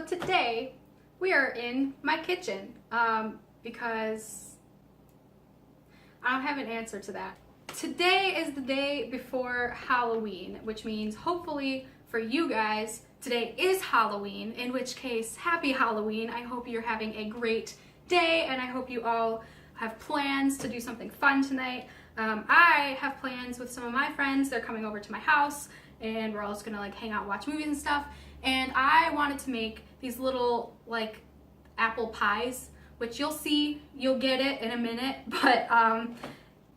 today we are in my kitchen because I don't have an answer to that. Today is the day before Halloween, which means hopefully for you guys, today is Halloween, in which case, happy Halloween. I hope you're having a great day and I hope you all have plans to do something fun tonight. I have plans with some of my friends. They're coming over to my house and we're all just gonna like hang out, watch movies and stuff. And I wanted to make these little like apple pies, which you'll get it in a minute, but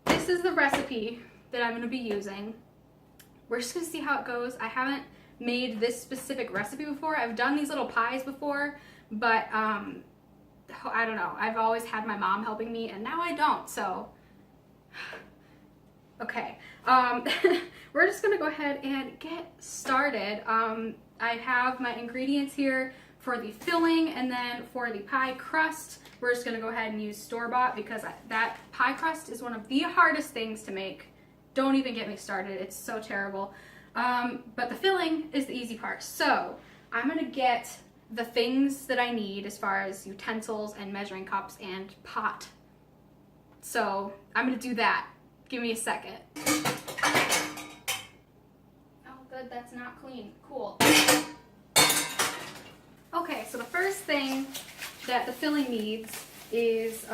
this is the recipe that I'm gonna be using. We're just gonna see how it goes. I haven't made this specific recipe before. I've done these little pies before, but I don't know. I've always had my mom helping me and now I don't, so okay. We're just gonna go ahead and get started. I have my ingredients here for the filling, and then for the pie crust, we're just gonna go ahead and use store-bought because that pie crust is one of the hardest things to make. Don't even get me started, it's so terrible. But the filling is the easy part. So I'm gonna get the things that I need as far as utensils and measuring cups and pot. So I'm gonna do that. Give me a second. Oh good, that's not clean. Cool. Okay, so the first thing that the filling needs is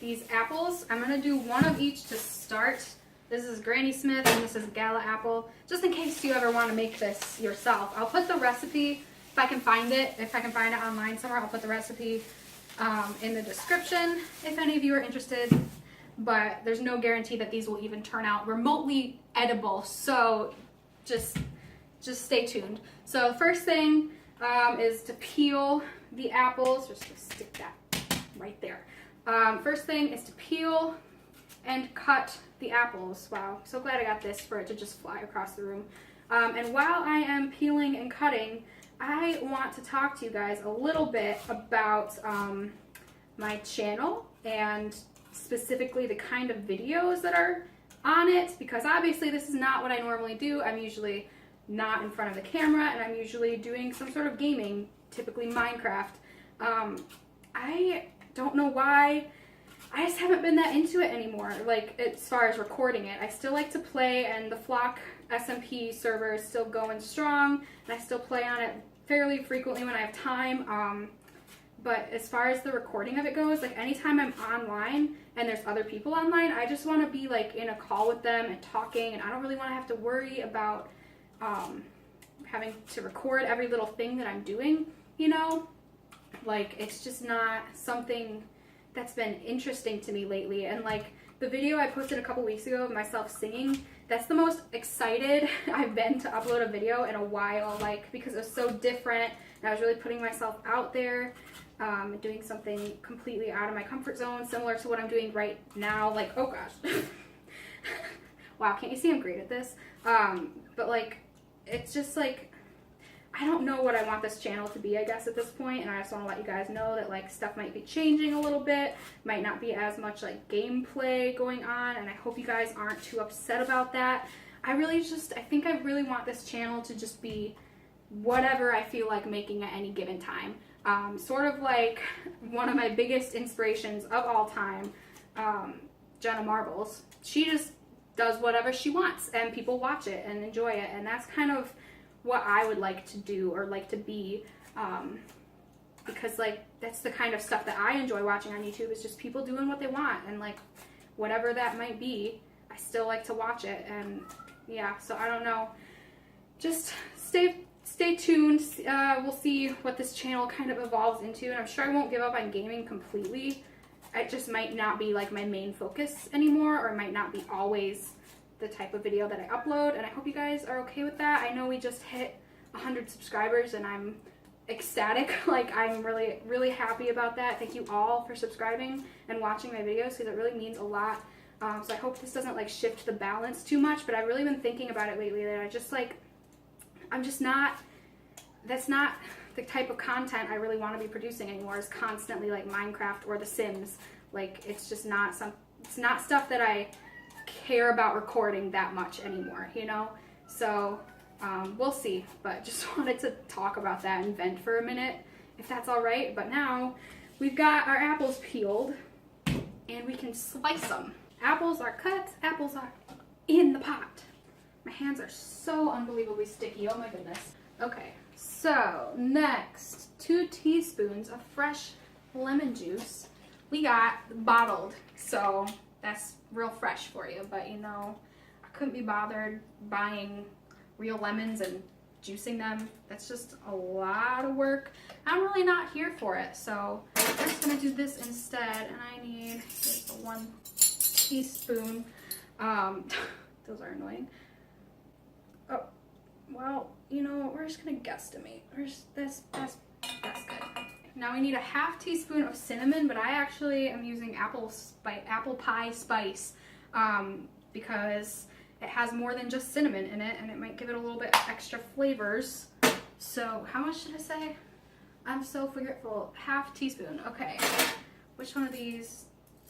these apples. I'm gonna do one of each to start. This is Granny Smith and this is Gala apple, just in case you ever want to make this yourself. I'll put the recipe, if I can find it online somewhere, I'll put the recipe in the description if any of you are interested, but there's no guarantee that these will even turn out remotely edible, so just stay tuned. So the first thing is to peel the apples. Just gonna stick that right there. First thing is to peel and cut the apples. Wow, so glad I got this for it to just fly across the room. And while I am peeling and cutting, I want to talk to you guys a little bit about my channel and specifically the kind of videos that are on it, because obviously this is not what I normally do. I'm usually not in front of the camera and I'm usually doing some sort of gaming, typically Minecraft. I don't know why, I just haven't been that into it anymore, like as far as recording it. I still like to play and the Flock SMP server is still going strong and I still play on it fairly frequently when I have time. But as far as the recording of it goes, like anytime I'm online and there's other people online, I just want to be like in a call with them and talking, and I don't really want to have to worry about having to record every little thing that I'm doing, you know? Like, it's just not something that's been interesting to me lately. And like the video I posted a couple weeks ago of myself singing, that's the most excited I've been to upload a video in a while, like because it was so different and I was really putting myself out there, doing something completely out of my comfort zone, similar to what I'm doing right now. Like, oh gosh. Wow, can't you see I'm great at this? But like, it's just like, I don't know what I want this channel to be, I guess, at this point, and I just want to let you guys know that like stuff might be changing a little bit, might not be as much like gameplay going on, and I hope you guys aren't too upset about that. I think I really want this channel to just be whatever I feel like making at any given time. Sort of like one of my biggest inspirations of all time, Jenna Marbles. She just does whatever she wants and people watch it and enjoy it, and that's kind of what I would like to do or like to be, because like that's the kind of stuff that I enjoy watching on YouTube, is just people doing what they want, and like whatever that might be, I still like to watch it. And yeah, so I don't know, just stay tuned. We'll see what this channel kind of evolves into, and I'm sure I won't give up on gaming completely. It just might not be like my main focus anymore, or it might not be always the type of video that I upload, and I hope you guys are okay with that. I know we just hit 100 subscribers and I'm ecstatic. Like, I'm really, really happy about that. Thank you all for subscribing and watching my videos, because it really means a lot. So I hope this doesn't like shift the balance too much, but I've really been thinking about it lately that that's not the type of content I really want to be producing anymore, is constantly like Minecraft or The Sims. Like, it's just not it's not stuff that I care about recording that much anymore, you know? So We'll see, but just wanted to talk about that and vent for a minute, if that's all right. But now we've got our apples peeled and we can slice them. Apples are cut, apples are in the pot. My hands are so unbelievably sticky, oh my goodness. Okay, so next, 2 teaspoons of fresh lemon juice. We got bottled, so that's real fresh for you, but you know, I couldn't be bothered buying real lemons and juicing them. That's just a lot of work. I'm really not here for it, so I'm just gonna do this instead, and I need, here's the 1 teaspoon. Those are annoying. Oh, well, you know, we're just gonna guesstimate. That's good. Now we need a 1/2 teaspoon of cinnamon, but I actually am using apple pie spice because it has more than just cinnamon in it, and it might give it a little bit extra flavors. So how much did I say? I'm so forgetful. 1/2 teaspoon. Okay. Which one of these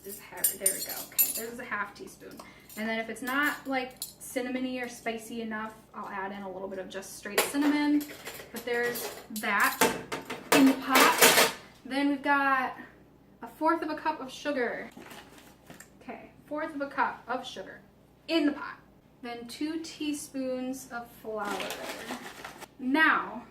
is heavy? There we go. Okay, this is a 1/2 teaspoon. And then if it's not like cinnamony or spicy enough, I'll add in a little bit of just straight cinnamon. But there's that in the pot. Then we've got 1/4 cup of sugar. Okay, 1/4 cup of sugar in the pot. Then 2 teaspoons of flour. Now,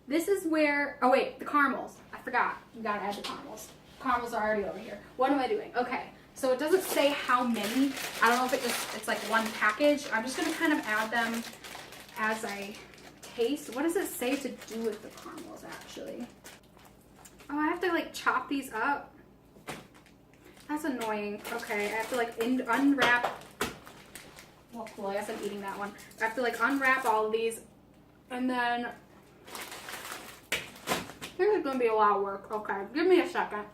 this is where, oh wait, the caramels. I forgot, you gotta add the caramels. Caramels are already over here. What am I doing? Okay, so it doesn't say how many. I don't know if it's like 1 package. I'm just gonna kind of add them as I taste. What does it say to do with the caramels actually? Oh, I have to like chop these up. That's annoying. Okay, I have to like unwrap. Well, cool, I guess I'm eating that one. I have to like unwrap all of these, and then there's gonna be a lot of work. Okay, give me a second.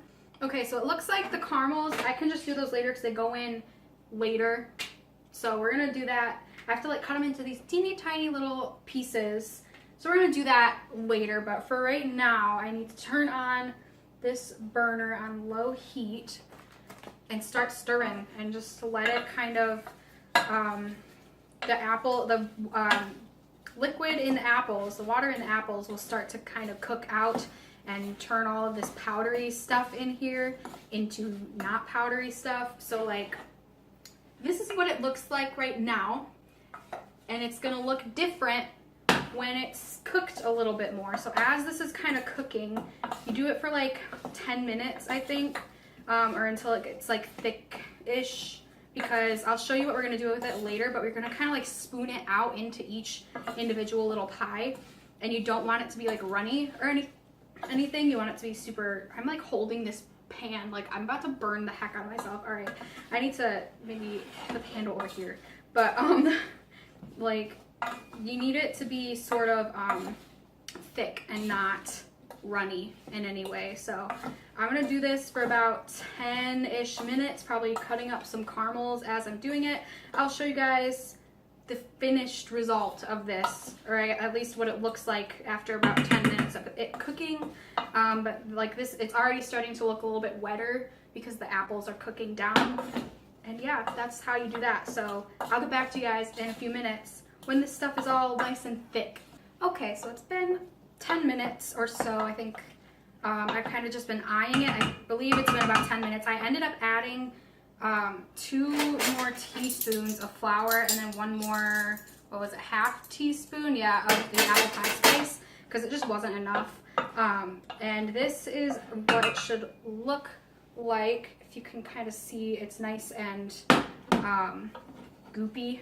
Okay, so it looks like the caramels, I can just do those later because they go in later. So we're gonna do that. I have to like cut them into these teeny tiny little pieces. So we're gonna do that later, but for right now, I need to turn on this burner on low heat and start stirring and just let it kind of, the liquid in the apples, the water in the apples will start to kind of cook out and turn all of this powdery stuff in here into not powdery stuff. So like, this is what it looks like right now, and it's gonna look different when it's cooked a little bit more. So as this is kind of cooking, you do it for like 10 minutes, I think, or until it gets like thick-ish, because I'll show you what we're gonna do with it later, but we're gonna kind of like spoon it out into each individual little pie, and you don't want it to be like runny or anything. You want it to be super, I'm like holding this pan, like I'm about to burn the heck out of myself. All right, I need to maybe put the handle over here, but like, you need it to be sort of thick and not runny in any way. So I'm gonna do this for about 10-ish minutes, probably cutting up some caramels as I'm doing it. I'll show you guys the finished result of this, or at least what it looks like after about 10 minutes of it cooking. But like this, it's already starting to look a little bit wetter because the apples are cooking down. And yeah, that's how you do that. So I'll get back to you guys in a few minutes when this stuff is all nice and thick. Okay, so it's been 10 minutes or so, I think. I've kind of just been eyeing it. I believe it's been about 10 minutes. I ended up adding 2 more teaspoons of flour and then 1 more, what was it, 1/2 teaspoon? Yeah, of the apple pie spice, because it just wasn't enough. And this is what it should look like. If you can kind of see, it's nice and goopy,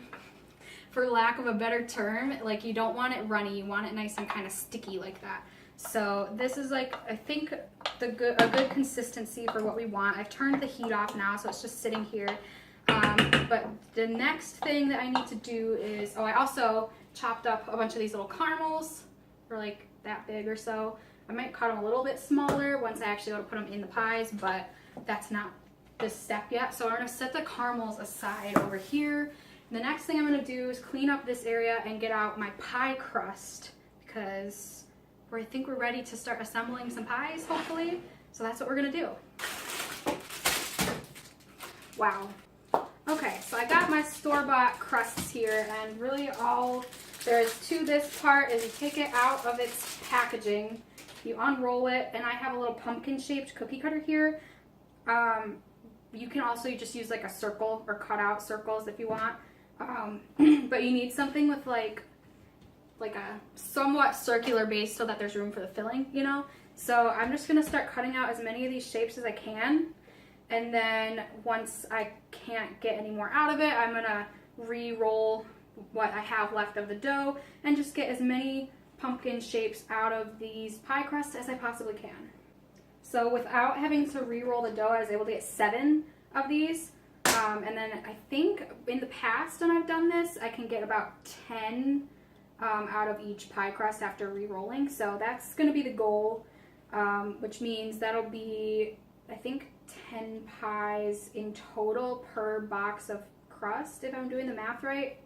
for lack of a better term. Like, you don't want it runny, you want it nice and kind of sticky like that. So this is like, I think a good consistency for what we want. I've turned the heat off now, so it's just sitting here. But the next thing that I need to do is, I also chopped up a bunch of these little caramels. They're like that big or so. I might cut them a little bit smaller once I actually go to put them in the pies, but that's not this step yet. So I'm gonna set the caramels aside over here. The next thing I'm gonna do is clean up this area and get out my pie crust, because I think we're ready to start assembling some pies, hopefully. So that's what we're gonna do. Wow. Okay, so I got my store-bought crusts here, and really all there is to this part is you take it out of its packaging, you unroll it, and I have a little pumpkin shaped cookie cutter here. You can also just use like a circle or cut out circles if you want. But you need something with like a somewhat circular base so that there's room for the filling, you know? So I'm just gonna start cutting out as many of these shapes as I can. And then once I can't get any more out of it, I'm gonna re-roll what I have left of the dough and just get as many pumpkin shapes out of these pie crusts as I possibly can. So without having to re-roll the dough, I was able to get 7 of these. And then I think in the past when I've done this, I can get about 10 out of each pie crust after re-rolling. So that's going to be the goal, which means that'll be, I think, 10 pies in total per box of crust, if I'm doing the math right.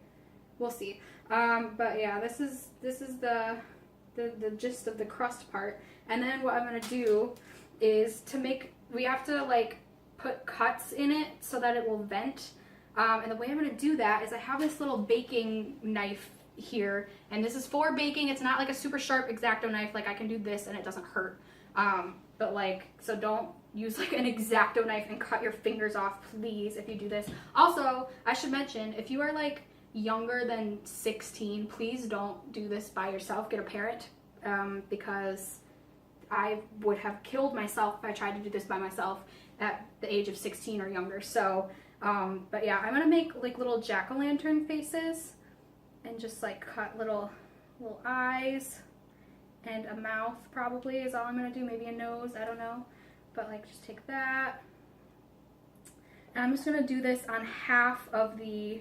We'll see. But yeah, this is the gist of the crust part. And then what I'm going to do is we have to like put cuts in it so that it will vent. And the way I'm going to do that is I have this little baking knife here, and this is for baking. It's not like a super sharp X-Acto knife. Like I can do this and it doesn't hurt. But like, so don't use like an X-Acto knife and cut your fingers off, please, if you do this. Also, I should mention, if you are like younger than 16, please don't do this by yourself. Get a parent, because I would have killed myself if I tried to do this by myself at the age of 16 or younger. So, but yeah, I'm gonna make like little jack-o'-lantern faces and just like cut little eyes and a mouth probably is all I'm gonna do. Maybe a nose, I don't know. But like just take that. And I'm just gonna do this on half of the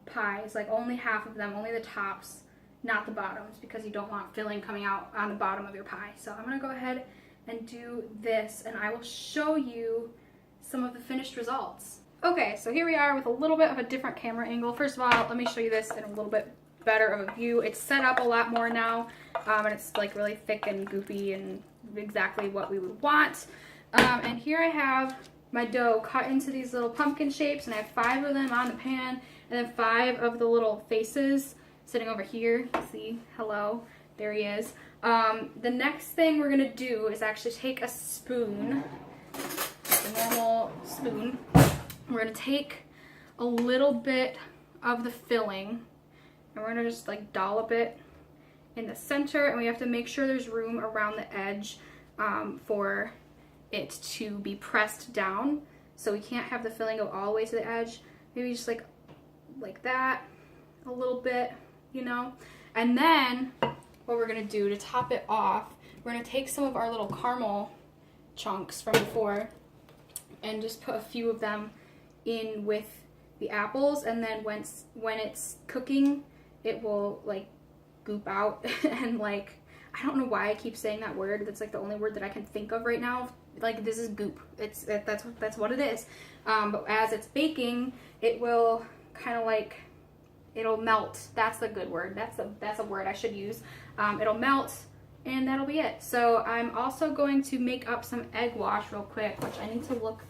pies, like only half of them, only the tops, not the bottoms, because you don't want filling coming out on the bottom of your pie. So I'm gonna go ahead and do this, and I will show you some of the finished results. Okay, so here we are with a little bit of a different camera angle. First of all, let me show you this in a little bit better of a view. It's set up a lot more now, and it's like really thick and goopy and exactly what we would want. And here I have my dough cut into these little pumpkin shapes, and I have 5 of them on the pan, and then 5 of the little faces sitting over here. See, hello, there he is. The next thing we're gonna do is actually take a spoon, a normal spoon. We're gonna take a little bit of the filling, and we're gonna just like dollop it in the center, and we have to make sure there's room around the edge for it to be pressed down. So we can't have the filling go all the way to the edge. Maybe just like that a little bit, you know. And then what we're gonna do to top it off, we're gonna take some of our little caramel chunks from before and just put a few of them in with the apples, and then when it's cooking, it will like goop out and like, I don't know why I keep saying that word. That's like the only word that I can think of right now. Like, this is goop. That's what it is. But as it's baking, it will kind of like, it'll melt. That's the good word. That's a word I should use. It'll melt, and that'll be it. So I'm also going to make up some egg wash real quick, which I need to look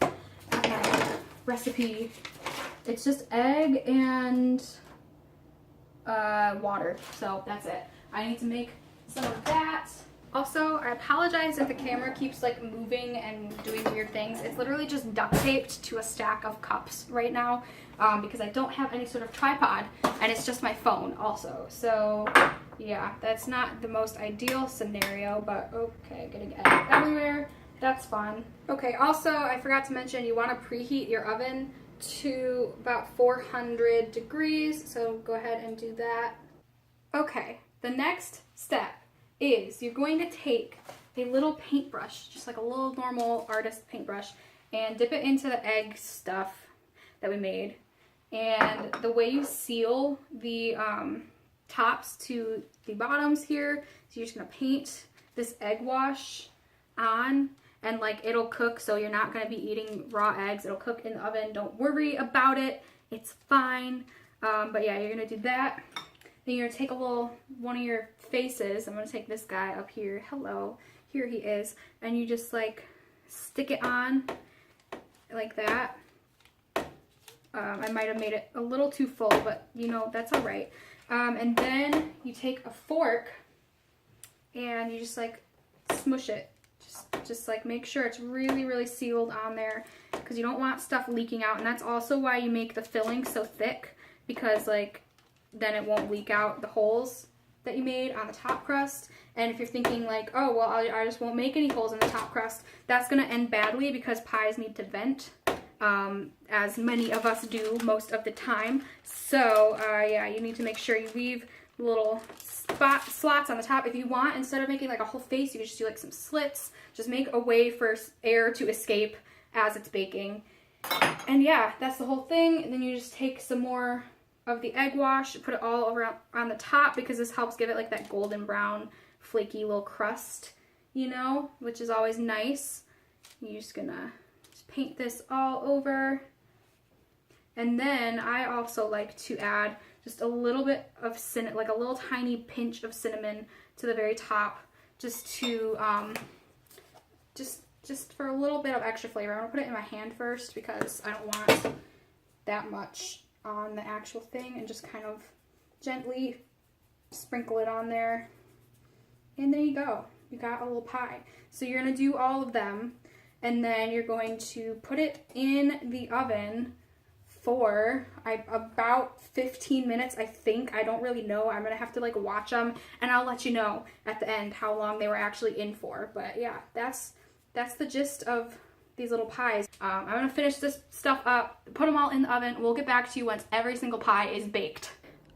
at my recipe. It's just egg and water. So that's it. I need to make some of that. Also, I apologize if the camera keeps like moving and doing weird things. It's literally just duct taped to a stack of cups right now, because I don't have any sort of tripod, and it's just my phone also. So yeah, that's not the most ideal scenario, but okay, getting egg everywhere. That's fun. Okay, also I forgot to mention, you want to preheat your oven to about 400 degrees, so go ahead and do that. Okay, the next step is you're going to take a little paintbrush, just like a little normal artist paintbrush, and dip it into the egg stuff that we made. And the way you seal the tops to the bottoms here, so you're just gonna paint this egg wash on, and like it'll cook, so you're not gonna be eating raw eggs. It'll cook in the oven. Don't worry about it. It's fine. But yeah, you're gonna do that. Then you're gonna take one of your faces. I'm gonna take this guy up here. Hello, here he is. And you just like stick it on like that. I might have made it a little too full, but you know, that's all right. And then you take a fork and you just like smush it. Just like make sure it's really, really sealed on there because you don't want stuff leaking out. And that's also why you make the filling so thick, because like then it won't leak out the holes that you made on the top crust. And if you're thinking like, oh, well, I just won't make any holes in the top crust, that's going to end badly because pies need to vent, as many of us do most of the time. So, yeah, you need to make sure you leave little slots on the top. If you want, instead of making like a whole face, you can just do like some slits. Just make a way for air to escape as it's baking. And yeah, that's the whole thing. And then you just take some more of the egg wash, put it all around on the top because this helps give it like that golden brown, flaky little crust, you know, which is always nice. You're just gonna paint this all over. And then I also like to add just a little bit of cinnamon, like a little tiny pinch of cinnamon to the very top, just to, just for a little bit of extra flavor. I'm gonna put it in my hand first because I don't want that much on the actual thing, and just kind of gently sprinkle it on there. And there you go. You got a little pie. So you're gonna do all of them, and then you're going to put it in the oven for about 15 minutes, I think. I don't really know. I'm gonna have to like watch them, and I'll let you know at the end how long they were actually in for. But yeah, that's the gist of these little pies. I'm gonna finish this stuff up, put them all in the oven. We'll get back to you once every single pie is baked.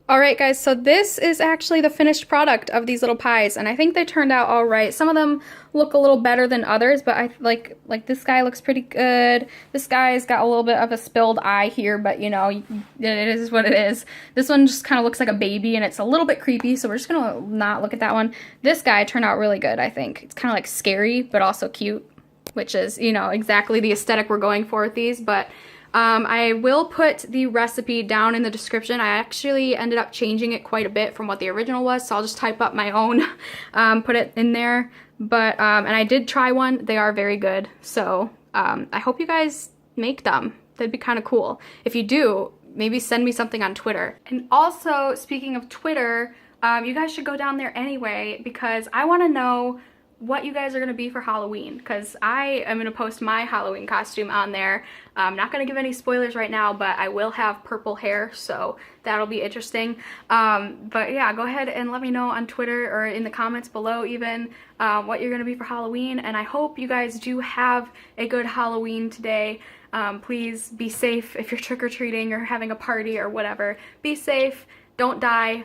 Alright guys, so this is actually the finished product of these little pies, and I think they turned out alright. Some of them look a little better than others, but I like this guy looks pretty good. This guy's got a little bit of a spilled eye here, but you know, it is what it is. This one just kind of looks like a baby, and it's a little bit creepy, so we're just gonna not look at that one. This guy turned out really good, I think. It's kind of like scary, but also cute, which is, you know, exactly the aesthetic we're going for with these. But I will put the recipe down in the description. I actually ended up changing it quite a bit from what the original was, so I'll just type up my own, put it in there. But, and I did try one. They are very good. So, I hope you guys make them. That'd be kind of cool. If you do, maybe send me something on Twitter. And also, speaking of Twitter, you guys should go down there anyway, because I want to know what you guys are going to be for Halloween, because I am going to post my Halloween costume on there. I'm not going to give any spoilers right now, but I will have purple hair, so that'll be interesting. But yeah, go ahead and let me know on Twitter or in the comments below even what you're going to be for Halloween, and I hope you guys do have a good Halloween today. Please be safe if you're trick-or-treating or having a party or whatever. Be safe, don't die.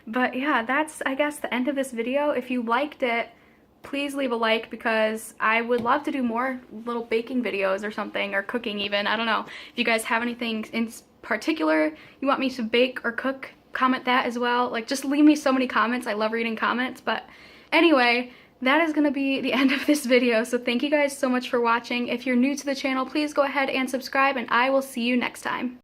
But yeah, that's, I guess, the end of this video. If you liked it, please leave a like, because I would love to do more little baking videos or something, or cooking even. I don't know. If you guys have anything in particular you want me to bake or cook, comment that as well. Like, just leave me so many comments. I love reading comments. But anyway, that is going to be the end of this video. So thank you guys so much for watching. If you're new to the channel, please go ahead and subscribe, and I will see you next time.